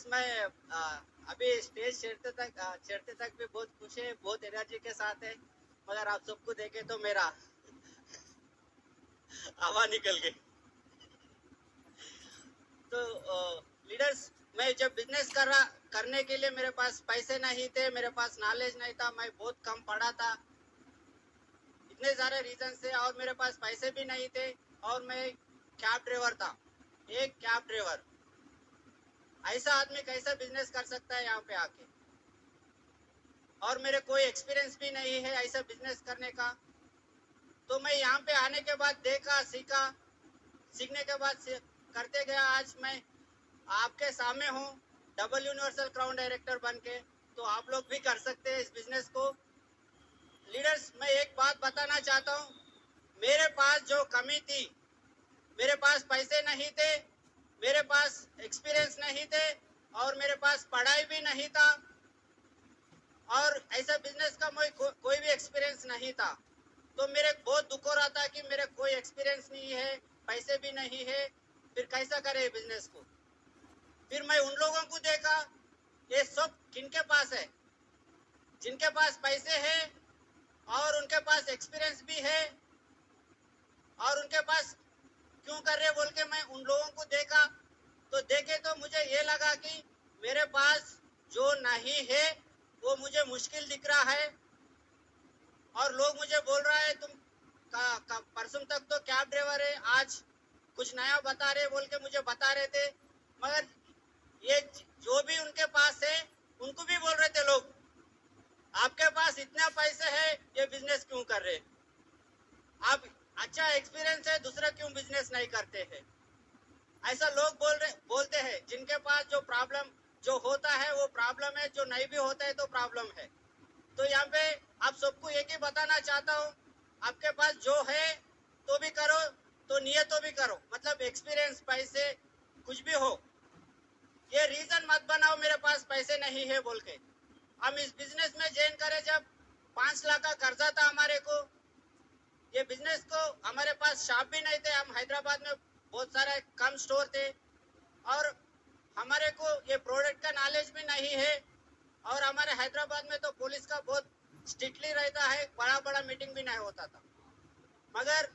Leaders मैं अभी stage चढ़ते तक भी बहुत खुश है, बहुत एनर्जी के साथ है, मगर आप सबको देखे तो मेरा हवा निकल गई। तो लीडर्स, मैं जब बिजनेस करने के लिए मेरे पास पैसे नहीं थे, मेरे पास नॉलेज नहीं था, मैं बहुत कम पढ़ा था, इतने सारे रीजन से, और मेरे पास पैसे भी नहीं थे, और मैं कैब ड्राइवर था, एक कैब ड्राइवर। ऐसा आदमी कैसा बिजनेस कर सकता है यहाँ पे आके? और मेरे कोई एक्सपीरियंस भी नहीं है ऐसा बिजनेस करने का। तो मैं यहाँ पे आने के बाद देखा, सीखा, सीखने के बाद करते गया। आज मैं आपके सामने हूँ डबल यूनिवर्सल क्राउन डायरेक्टर बन के। तो आप लोग भी कर सकते हैं इस बिजनेस को। लीडर्स, मैं एक बात बताना चाहता हूँ, मेरे पास जो कमी थी, मेरे पास पैसे नहीं थे, मेरे पास एक्सपीरियंस नहीं थे, और मेरे पास पढ़ाई भी नहीं था, और ऐसा बिजनेस का कोई भी एक्सपीरियंस नहीं था। तो मेरे बहुत दुख हो रहा था कि मेरे कोई एक्सपीरियंस नहीं है, पैसे भी नहीं है, फिर कैसा करे बिजनेस को। फिर मैं उन लोगों को देखा, ये सब किनके पास है, जिनके पास पैसे है और उनके पास एक्सपीरियंस भी है, और उनके पास क्यों कर रहे बोल के मैं उन लोगों को देखा। तो देखे तो मुझे ये लगा कि मेरे पास जो नहीं है वो मुझे मुश्किल दिख रहा है, और लोग मुझे बोल रहा है तुम परसों तक तो कैब ड्राइवर है, आज कुछ नया बता रहे बोल के मुझे बता रहे थे। मगर ये जो भी उनके पास है उनको भी बोल रहे थे लोग, आपके पास इतना पैसे है, ये बिजनेस क्यों कर रहे? आप अच्छा एक्सपीरियंस है, दूसरा क्यों बिजनेस नहीं करते हैं? ऐसा लोग बोलते हैं। जिनके पास जो प्रॉब्लम जो होता है वो प्रॉब्लम है, जो नहीं भी होता है तो प्रॉब्लम है। तो यहाँ पे आप सबको एक ही बताना चाहता हूँ, आपके पास जो है तो भी करो, तो नियत तो भी करो, मतलब एक्सपीरियंस, पैसे कुछ भी हो, ये रीजन मत बनाओ मेरे पास पैसे नहीं है बोल के। हम इस बिजनेस में ज्वाइन करे जब 5 लाख का कर्जा था हमारे को। ये बिजनेस को हमारे पास शॉप भी नहीं थे, हम हैदराबाद में बहुत सारे कम स्टोर थे, और हमारे को ये प्रोडक्ट का नॉलेज भी नहीं है, और हमारे हैदराबाद में तो पुलिस का बहुत स्ट्रिक्टली रहता है, बड़ा बड़ा मीटिंग भी नहीं होता था। मगर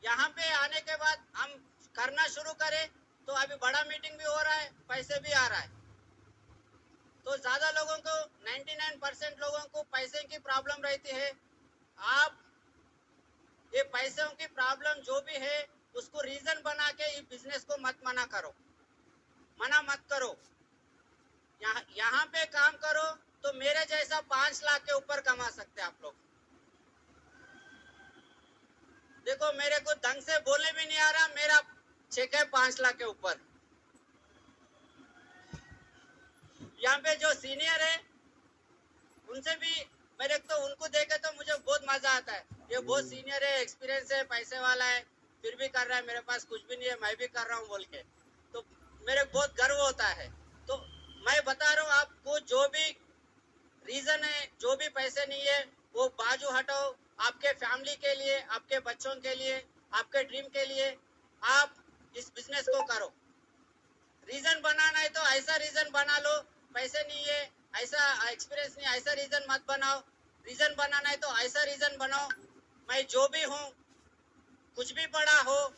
यहाँ पे आने के बाद हम करना शुरू करें तो अभी बड़ा मीटिंग भी हो रहा है, पैसे भी आ रहा है। तो ज्यादा लोगों को 99% लोगों को पैसे की प्रॉब्लम रहती है। आप ये पैसों की प्रॉब्लम जो भी है उसको रीजन बना के इस बिजनेस को मना मत करो। यहाँ पे काम करो तो मेरे जैसा 5 लाख के ऊपर कमा सकते आप लोग। देखो, मेरे को ढंग से बोलने भी नहीं आ रहा, मेरा चेक है 5 लाख के ऊपर। यहाँ पे जो सीनियर है उनसे भी मेरे तो उनको देखे तो मुझे बहुत मजा आता है। ये बहुत सीनियर है, एक्सपीरियंस है, पैसे वाला है, फिर भी कर रहा है, मेरे पास कुछ भी नहीं है, मैं भी कर रहा हूँ बोल के, तो मेरे बहुत गर्व होता है। तो मैं बता रहा हूँ आपको, जो भी रीजन है, जो भी पैसे नहीं है, वो बाजू हटाओ। आपके फैमिली के लिए, आपके बच्चों के लिए, आपके ड्रीम के लिए आप इस बिजनेस को करो। रीजन बनाना है तो ऐसा रीजन बना लो, पैसे नहीं है, ऐसा एक्सपीरियंस नहीं, ऐसा रीजन मत बनाओ। रीजन बनाना है तो ऐसा रीजन बनाओ, मैं जो भी हूँ, कुछ भी पढ़ा हो,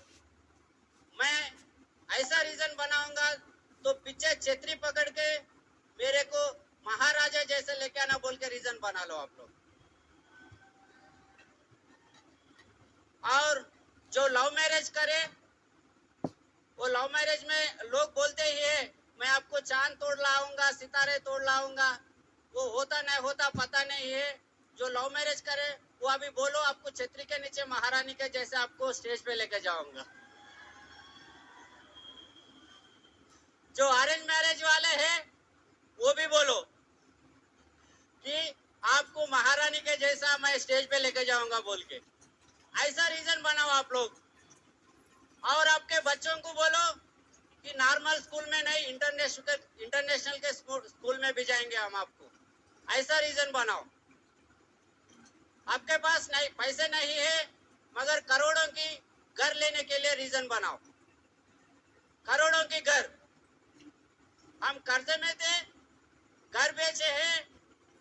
मैं ऐसा रीजन बनाऊंगा। तो पीछे छतरी पकड़ के मेरे को महाराजा जैसे लेके आना बोल के रीजन बना लो आप लोग। और जो लव मैरिज करे, वो लव मैरिज में लोग बोलते ही है मैं आपको चांद तोड़ लाऊंगा, सितारे तोड़ लाऊंगा, वो होता नहीं होता पता नहीं है। जो लव मैरिज करे वो अभी बोलो, आपको छतरी के नीचे महारानी के जैसे आपको स्टेज पे लेके जाऊंगा। जो अरेंज मैरिज वाले हैं वो भी बोलो कि आपको महारानी के जैसा मैं स्टेज पे लेके जाऊंगा बोल के। ऐसा रीजन बनाओ आप लोग। और आपके बच्चों को बोलो कि नॉर्मल स्कूल में नहीं, इंटरनेशनल के स्कूल में भी जाएंगे हम आपको। ऐसा रीजन बनाओ। आपके पास नहीं, पैसे नहीं है, मगर करोड़ों की घर लेने के लिए रीजन बनाओ। करोड़ों की घर, हम कर्जे में थे, घर बेचे हैं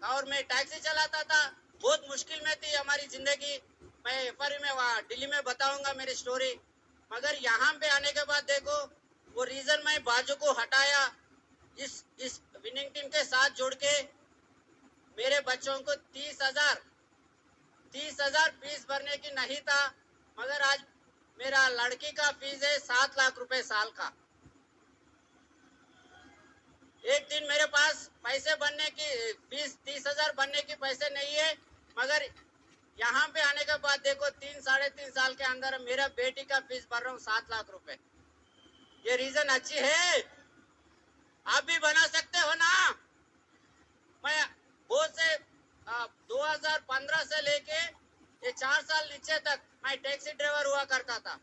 और मैं टैक्सी चलाता था। बहुत मुश्किल में थी हमारी जिंदगी। मैं एफआरयू में वहाँ दिल्ली में बताऊंगा मेरी स्टोरी। मगर यहाँ पे आने के बाद देखो वो रीजन मैं बाजू को हटाया, इस विनिंग टीम के साथ जोड़ के मेरे बच्चों को 30,000 फीस भरने की नहीं था, मगर आज मेरा लड़की का फीस है 7 लाख रुपए साल का। एक दिन मेरे पास पैसे बनने की फीस 30,000 बनने की पैसे नहीं है, मगर यहाँ पे आने के बाद देखो 3-3.5 साल के अंदर मेरा बेटी का फीस भर रहा हूँ 7 लाख रुपए। ये रीजन अच्छी है, आप भी बना सकते हो ना। मैं बहुत से 2015 से लेके ये 4 साल नीचे तक मैं टैक्सी ड्राइवर हुआ करता था।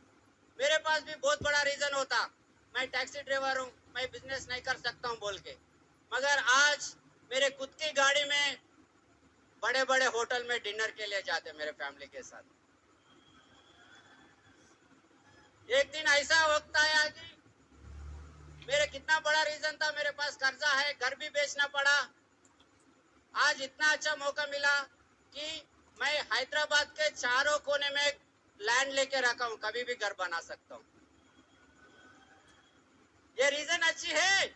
मेरे पास भी बहुत बड़ा रीजन होता, मैं टैक्सी ड्राइवर हूँ, मैं बिजनेस नहीं कर सकता हूँ बोल के। मगर आज मेरे खुद की गाड़ी में बड़े बड़े होटल में डिनर के लिए जाते मेरे फैमिली के साथ। एक दिन ऐसा वक्त आया कि मेरे कितना बड़ा रीजन था, मेरे पास कर्जा है, घर भी बेचना पड़ा। आज इतना अच्छा मौका मिला कि मैं हैदराबाद के चारों कोने में लैंड लेके रखा हूँ, कभी भी घर बना सकता हूँ। ये रीजन अच्छी है।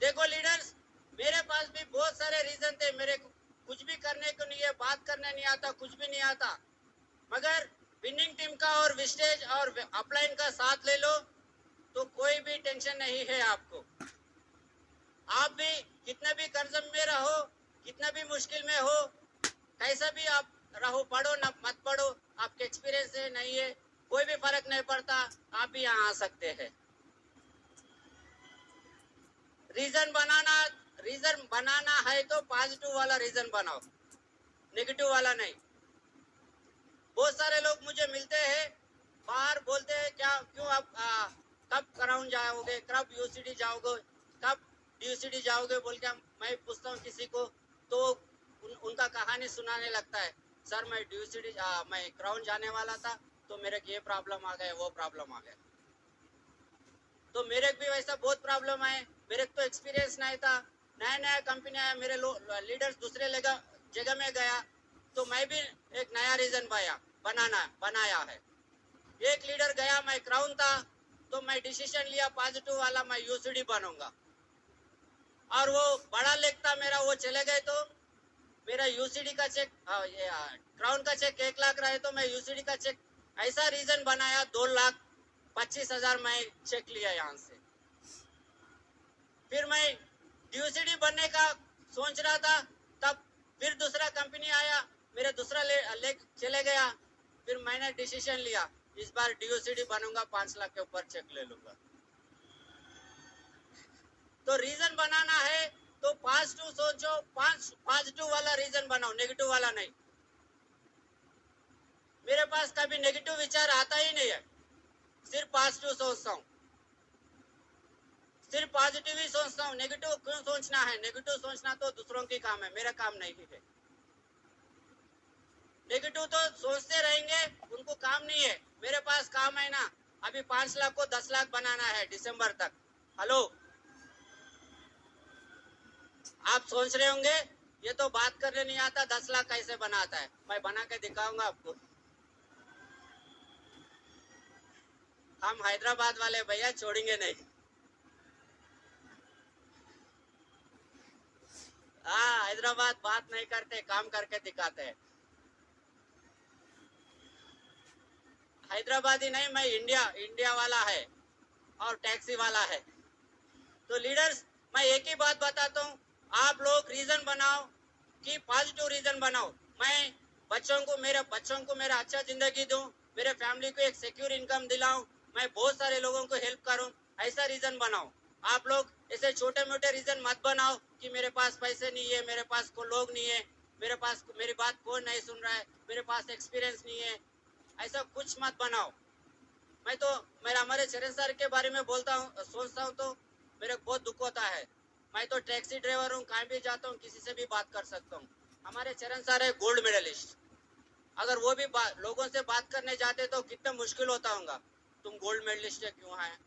देखो लीडर्स, मेरे पास भी बहुत सारे रीजन थे, मेरे कुछ भी करने को नहीं है, बात करने नहीं आता, कुछ भी नहीं आता, मगर विनिंग टीम का और विस्टेज और अपलाइन का साथ ले लो तो कोई भी टेंशन नहीं है आपको। आप भी कितने भी कर्ज में रहो, कितना भी मुश्किल में हो, कैसा भी आप रहो, पढ़ो ना मत पढ़ो, आपके एक्सपीरियंस है नहीं है, कोई भी फर्क नहीं पड़ता, आप भी यहाँ आ सकते हैं। रीजन बनाना है तो पॉजिटिव वाला रीजन बनाओ, नेगेटिव वाला नहीं। बहुत सारे लोग मुझे मिलते हैं, बाहर बोलते हैं क्या क्यों आप कब क्राउन जाओगे, कब यूसीडी जाओगे, कब यूसीडी जाओगे बोल के मैं पूछता हूँ किसी को, तो उनका कहानी सुनाने लगता है, सर मैं यूसीडी मैं क्राउन जाने वाला था तो मेरे ये प्रॉब्लम आ गया, वो प्रॉब्लम आ गया। तो मेरे भी वैसा बहुत प्रॉब्लम आए, मेरे तो एक्सपीरियंस नहीं था, नया नया कंपनी आया, मेरे लीडर्स दूसरे जगह में गया, तो मैं भी एक नया रीजन बनाया है। एक लीडर गया, मैं क्राउन था, तो मैं डिसीजन लिया पॉजिटिव वाला, मैं यूसीडी बनूंगा। और वो बड़ा लेग था मेरा, वो चले गए तो मेरा यूसीडी का चेक क्राउन का चेक 1 लाख रहे तो मैं यूसीडी का चेक ऐसा रीजन बनाया 2,25,000 मैं चेक लिया यहाँ से। फिर मैं यूसीडी बनने का सोच रहा था, तब फिर दूसरा कंपनी आया, मेरा दूसरा लेग चले गया, फिर मैंने डिसीजन लिया इस बार डीयूसीडी बनूंगा, 5 लाख के ऊपर चेक ले लूंगा। तो रीजन बनाना है तो पॉजिटिव सोचो, पॉजिटिव वाला रीजन बनाओ, नेगेटिव वाला नहीं। मेरे पास कभी नेगेटिव विचार आता ही नहीं है, सिर्फ पॉजिटिव सोचता हूँ, सिर्फ पॉजिटिव ही सोचता हूँ। नेगेटिव क्यों सोचना है? नेगेटिव सोचना तो दूसरों की काम है, मेरा काम नहीं है। नेगेटिव तो सोचते रहेंगे, उनको काम नहीं है, मेरे पास काम है ना। अभी 5 लाख को 10 लाख बनाना है दिसंबर तक। हेलो, आप सोच रहे होंगे ये तो बात करने नहीं आता, 10 लाख कैसे बनाता है? मैं बना के दिखाऊंगा आपको। हम हैदराबाद वाले भैया छोड़ेंगे नहीं। हाँ, हैदराबाद बात नहीं करते, काम करके दिखाते हैं। हैदराबादी नहीं, मैं इंडिया वाला है और टैक्सी वाला है। तो लीडर्स, मैं एक ही बात बताता हूँ, आप लोग रीजन बनाओ कि पॉजिटिव रीजन बनाओ। मैं मेरे बच्चों को मेरा अच्छा जिंदगी दूं, मेरे फैमिली को एक सिक्योर इनकम दिलाऊं, मैं बहुत सारे लोगों को हेल्प करूं, ऐसा रीजन बनाओ। आप लोग ऐसे छोटे मोटे रीजन मत बनाओ कि मेरे पास पैसे नहीं है, मेरे पास को लोग नहीं है, मेरे पास मेरी बात कौन नहीं सुन रहा है, मेरे पास एक्सपीरियंस नहीं है, ऐसा कुछ मत बनाओ। मैं तो हमारे चरण सर के बारे में बोलता हूँ, सोचता हूँ तो मेरे बहुत दुख होता है। मैं तो टैक्सी ड्राइवर हूँ, कहीं भी जाता हूँ किसी से भी बात कर सकता हूँ। हमारे चरण सर है गोल्ड मेडलिस्ट, अगर वो भी लोगों से बात करने जाते तो कितना मुश्किल होता होगा, तुम गोल्ड मेडलिस्ट क्यों है?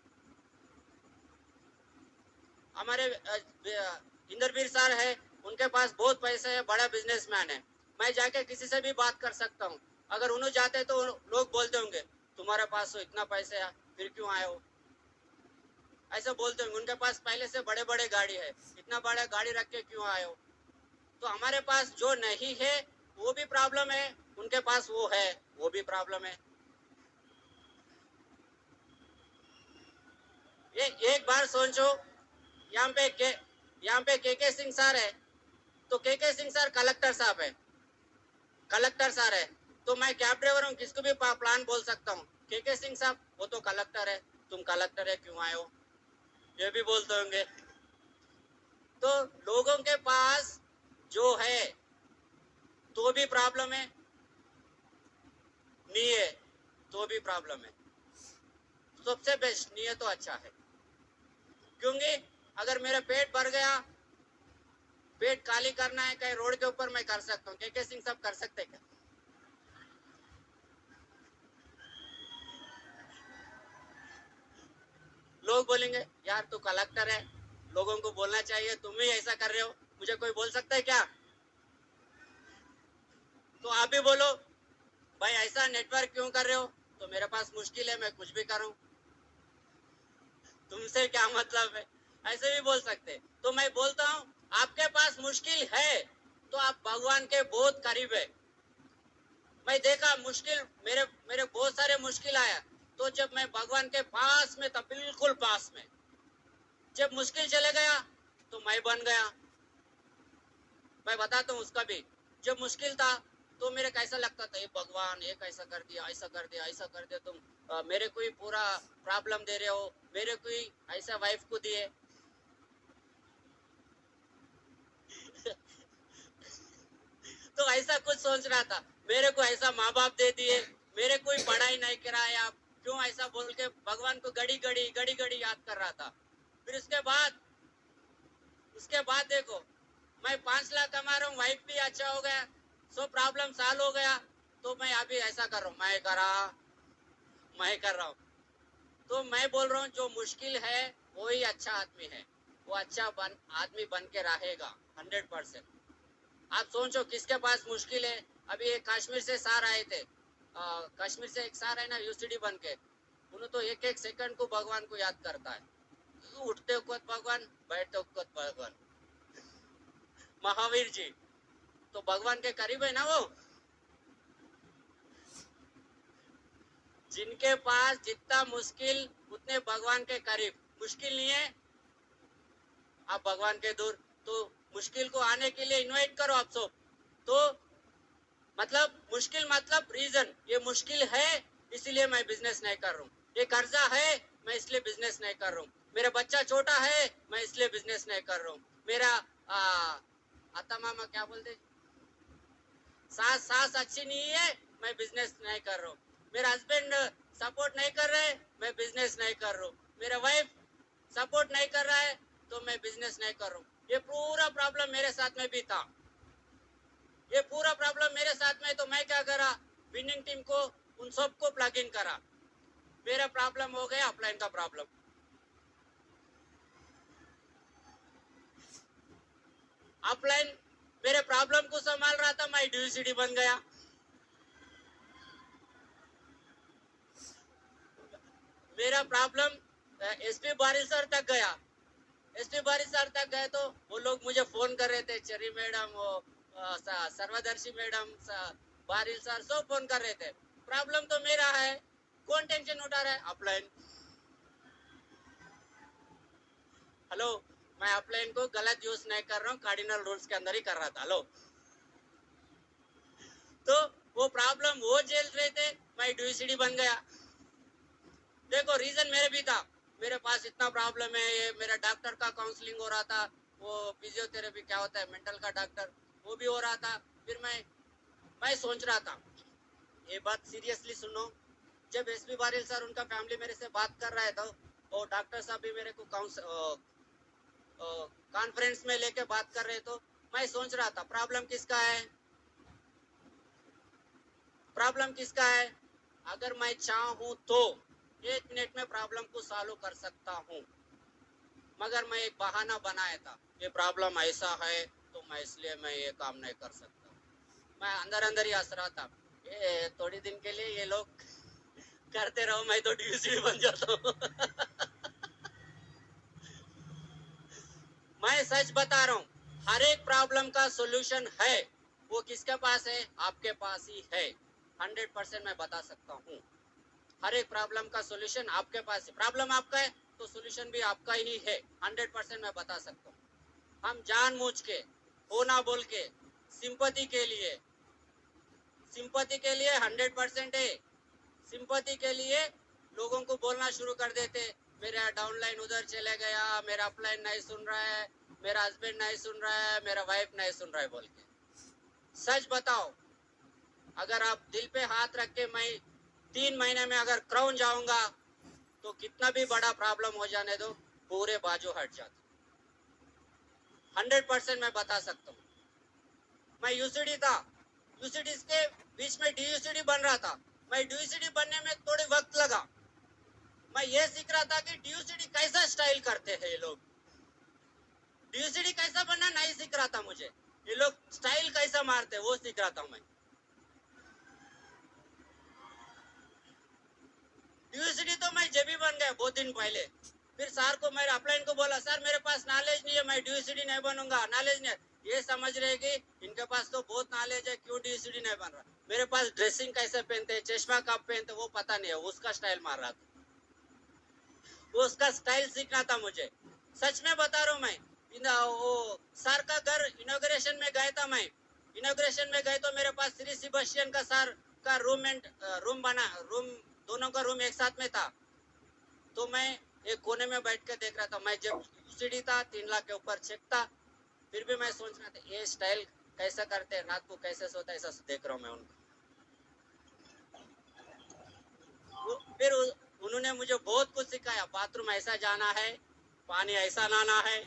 हमारे इंद्रवीर सर है, उनके पास बहुत पैसे है, बड़ा बिजनेसमैन है। मैं जाके किसी से भी बात कर सकता हूँ। अगर उन्होंने जाते तो लोग बोलते होंगे तुम्हारे पास तो इतना पैसे है, फिर क्यों आए हो, ऐसा बोलते होंगे। उनके पास पहले से बड़े बड़े गाड़ी है, इतना बड़ा गाड़ी रख के क्यों आए हो। तो हमारे पास जो नहीं है वो भी प्रॉब्लम है, उनके पास वो है वो भी प्रॉब्लम है। ये एक बार सोचो, यहाँ पे के सिंह सर है, तो के सिंह सर कलेक्टर साहब है, कलेक्टर सर है, तो मैं कैब ड्राइवर हूँ, किसको भी प्लान बोल सकता हूँ। के सिंह साहब वो तो कलेक्टर है, तुम कलेक्टर है क्यों आए हो, ये भी बोलते होंगे। तो लोगों के पास जो है तो भी प्रॉब्लम है, नहीं है तो भी प्रॉब्लम है। सबसे बेस्ट नहीं है तो अच्छा है, क्योंकि अगर मेरा पेट भर गया, पेट खाली करना है कहीं रोड के ऊपर, मैं कर सकता हूँ। के सिंह सब कर सकते क्या? लोग बोलेंगे यार तू कलेक्टर है, लोगों को बोलना चाहिए, तुम ही ऐसा कर रहे हो, मुझे कोई बोल सकता है क्या? तो आप भी बोलो भाई ऐसा नेटवर्क क्यों कर रहे हो, तो मेरे पास मुश्किल है, मैं कुछ भी करूं, तुमसे क्या मतलब है, ऐसे भी बोल सकते। तो मैं बोलता हूं आपके पास मुश्किल है तो आप भगवान के बहुत करीब है। मैं देखा मुश्किल, मेरे मेरे बहुत सारे मुश्किल आया, तो जब मैं भगवान के पास में था, बिल्कुल पास में, जब मुश्किल चले गया तो मैं बन गया। मैं बताता हूँ उसका भी, जब मुश्किल था तो मेरे कैसा लगता था, ये भगवान ये कैसा कर दिया, ऐसा कर दिया, ऐसा कर दिया, तुम मेरे को ही पूरा प्रॉब्लम दे रहे हो, मेरे को ही ऐसा वाइफ को दिए। तो ऐसा कुछ सोच रहा था, मेरे को ऐसा माँ बाप दे दिए, मेरे को ही पढ़ाई नहीं कराया, क्यों ऐसा बोल के भगवान को घड़ी घड़ी घड़ी याद कर रहा था। फिर उसके बाद देखो, मैं 5 लाख कमा रहा हूँ, वाइफ भी अच्छा हो गया, सब प्रॉब्लम सॉल्व हो गया, तो मैं अभी ऐसा कर रहा हूँ, मैं कर रहा हूँ। तो मैं बोल रहा हूँ जो मुश्किल है वो ही अच्छा आदमी है, वो अच्छा आदमी बन के रहेगा 100%। आप सोचो किसके पास मुश्किल है। अभी एक कश्मीर से सार आए थे, कश्मीर से एक सार है ना, यूसीडी बन के, उन्होंने तो एक एक सेकंड को भगवान को याद करता है, उठते वक्त भगवान, बैठते वक्त भगवान, महावीर जी तो भगवान के करीब है ना वो। जिनके पास जितना मुश्किल उतने भगवान के करीब, मुश्किल नहीं है आप भगवान के दूर। तो मुश्किल को आने के लिए इनवाइट करो आप सब। तो मतलब मुश्किल मतलब रीजन, ये मुश्किल है इसलिए मैं बिजनेस नहीं कर रहा हूँ, ये कर्जा है मैं इसलिए बिजनेस नहीं कर रहा हूँ, मेरा बच्चा छोटा है मैं इसलिए बिजनेस नहीं कर रहा हूँ, मेरा आता मामा क्या बोलते, सास अच्छी नहीं है मैं बिजनेस नहीं कर रहा हूँ, मेरा हस्बैंड सपोर्ट नहीं कर रहे मैं बिजनेस नहीं कर रहा हूँ, मेरा वाइफ सपोर्ट नहीं कर रहा है तो मैं बिजनेस नहीं कर रहा हूँ। ये पूरा प्रॉब्लम मेरे साथ में भी था, ये पूरा प्रॉब्लम मेरे साथ में, तो मैं क्या करा, विनिंग टीम को उन सबको प्लग इन करा, मेरा प्रॉब्लम हो गया अपलाइन का प्रॉब्लम। अपलाइन मेरे प्रॉब्लम को संभाल रहा था, मैं ड्यूसीडी बन गया। मेरा प्रॉब्लम एसपी बारिल सर तक गया, एसपी बारिल सर तक गए तो वो लोग मुझे फोन कर रहे थे, चेरी मैडम, वो सर्वदर्शी मैडम, बारिल सर सब फोन कर रहे थे। प्रॉब्लम तो मेरा है, कौन टेंशन उठा रहा है, अपलाइन। हेलो, मैं अपलाइन को गलत यूज नहीं कर रहा हूँ, कार्डिनल रूल्स के अंदर ही कर रहा था। हेलो, तो वो प्रॉब्लम वो झेल रहे थे, मैं ड्यूसीडी बन गया। देखो रीजन मेरे भी था, मेरे पास इतना प्रॉब्लम है, ये मेरा डॉक्टर का काउंसलिंग हो रहा था, वो फिजियोथेरेपी क्या होता है, मेंटल का डॉक्टर, वो भी हो रहा था। फिर मैं सोच रहा था, ये बात सीरियसली सुनो, जब एसपी बारिल सर उनका फैमिली मेरे से बात कर रहा है, तो वो डॉक्टर साहब भी मेरे को कॉन्फ्रेंस में लेके बात कर रहे, तो मैं सोच रहा था प्रॉब्लम किसका है, प्रॉब्लम किसका है। अगर मैं चाहूं तो 1 मिनट में प्रॉब्लम को सॉल्व कर सकता हूं, मगर मैं एक बहाना बनाया था, ये प्रॉब्लम ऐसा है तो मैं इसलिए मैं ये काम नहीं कर सकता। मैं अंदर अंदर ही हंस रहा था, ये थोड़ी दिन के लिए ये लोग करते रहो, मैं तो डीयूसीडी बन जाता हूँ। मैं सच बता रहा हूँ, हर एक प्रॉब्लम का सोल्यूशन है। वो किसके पास है? आपके पास ही है। 100% मैं बता सकता हूँ, हर एक प्रॉब्लम का सोल्यूशन आपके पास है। प्रॉब्लम आपका है तो सोल्यूशन भी आपका ही है। 100% मैं बता सकता हूँ। हम जानबूझ के होना बोल के सिंपैथी के लिए 100% है। सिंपैथी के लिए लोगों को बोलना शुरू कर देते, मेरा डाउनलाइन उधर चले गया, मेरा अपलाइन नहीं सुन रहा है, मेरा हस्बैंड नहीं सुन रहा है, मेरा वाइफ नहीं सुन रहा है बोल के। सच बताओ, अगर आप दिल पे हाथ रख के मैं 3 महीने में अगर क्राउन जाऊंगा तो कितना भी बड़ा प्रॉब्लम हो जाने दो, पूरे बाजू हट जाते। 100% मैं बता सकता हूँ। मैं यूसीडी था, यूसीडी के बीच में डीयूसीडी बन रहा था। मैं डीयूसीडी बनने में थोड़ी वक्त लगा। मैं ये सीख रहा था कि डीयूसीडी कैसा स्टाइल करते हैं ये लोग। डीयूसीडी कैसा बनना नहीं सीख रहा था मुझे, ये लोग स्टाइल कैसा मारते वो सीख रहा था मैं। डीयूसीडी तो मैं जब भी बन गया बहुत दिन पहले। फिर सर को, मेरे अपलाइन को बोला, सर मेरे पास नॉलेज नहीं है, मैं डीयूसीडी नहीं बनूंगा, नॉलेज नहीं है। ये समझ रहे कि इनके पास तो बहुत नॉलेज है, क्यों डीयूसीडी नहीं बन रहा। मेरे पास ड्रेसिंग कैसे पहनते, चश्मा कब पहनते वो पता नहीं है, उसका स्टाइल मार रहा था। वो उसका स्टाइल सीखना था मुझे। सच में बता रहा हूँ मैं। वो सर का घर इनॉग्रेशन में गया था मैं। इनॉग्रेशन में गए तो मेरे पास श्री सेबेस्टियन का सर का रूम दोनों का रूम एक साथ में था। तो मैं एक कोने में बैठ के देख रहा था। मैं जब यूसीडी था 3 लाख के ऊपर चेक था, फिर भी मैं सोच रहा था ये स्टाइल कैसा करते हैं, रात को कैसे सोता है, ऐसा देख रहा हूँ मैं उनको। फिर उन्होंने मुझे बहुत कुछ सिखाया, बाथरूम ऐसा जाना है, पानी ऐसा लाना है।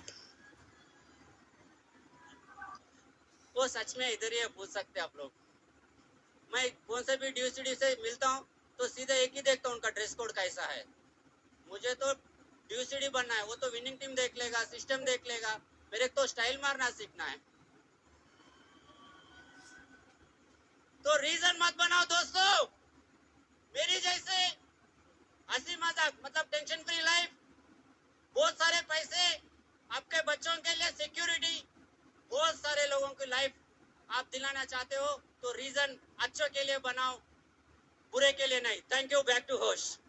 वो सच में इधर ही पूछ सकते आप लोग। मैं कौन से भी डीयूसीडी से मिलता हूँ तो सीधे एक ही देखता हूँ, उनका ड्रेस कोड कैसा है। मुझे तो डीयूसीडी बनना है, वो तो विनिंग टीम देख लेगा, सिस्टम देख लेगा, मेरे तो स्टाइल मारना सीखना है। तो रीजन मत बनाओ दोस्तों, मेरी जैसे हंसी मजाक मतलब टेंशन फ्री लाइफ, बहुत सारे पैसे, आपके बच्चों के लिए सिक्योरिटी, बहुत सारे लोगों की लाइफ आप दिलाना चाहते हो तो रीजन अच्छों के लिए बनाओ, बुरे के लिए नहीं। Thank you. Back to host.